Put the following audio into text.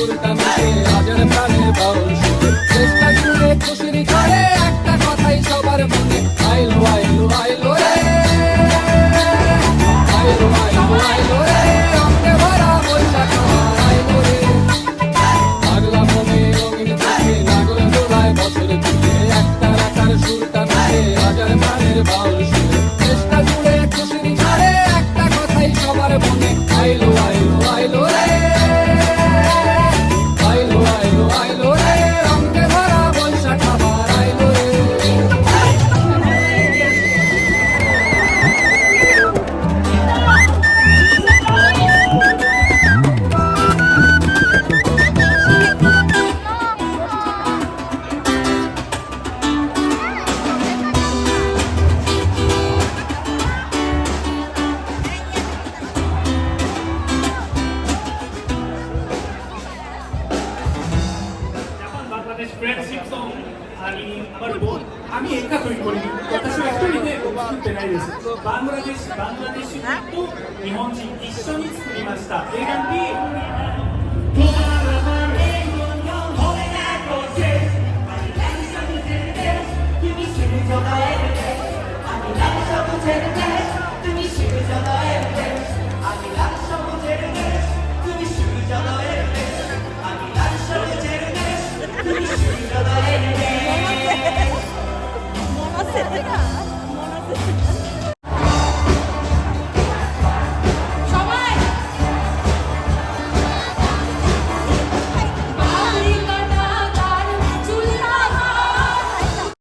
সুরটা মিশে হাজার প্রাণের বাউল সুরে চেষ্টা জুড়ে খুশির ঝড়ে একটা কথাই সবার মনে আইলো আইলো আইলো রে আইলো আইলো আইলো রে রঙে ভরা বৈশাখ আমার আইলো রে পাগলা মনে রঙিন চোখে লাগলো দোলায় বছর জুড়ে একটা রাখার সুরটা মিশে হাজার প্রাণের বাউল সুরে চেষ্টা জুড়ে খুশির ঝড়ে একটা কথাই সবার মনে আইলো আইলো আইলো রে আইলো আইলো আইলো রে রঙে ভরা বৈশাখ আমার আইলো রে বাংলাদেশ ফ্রেন্ডশিপ সং আমি আমার বোন আমি একা তৈরি করিনি私は一人で作ってないですバングラデシュと日本人一緒に作りました映画に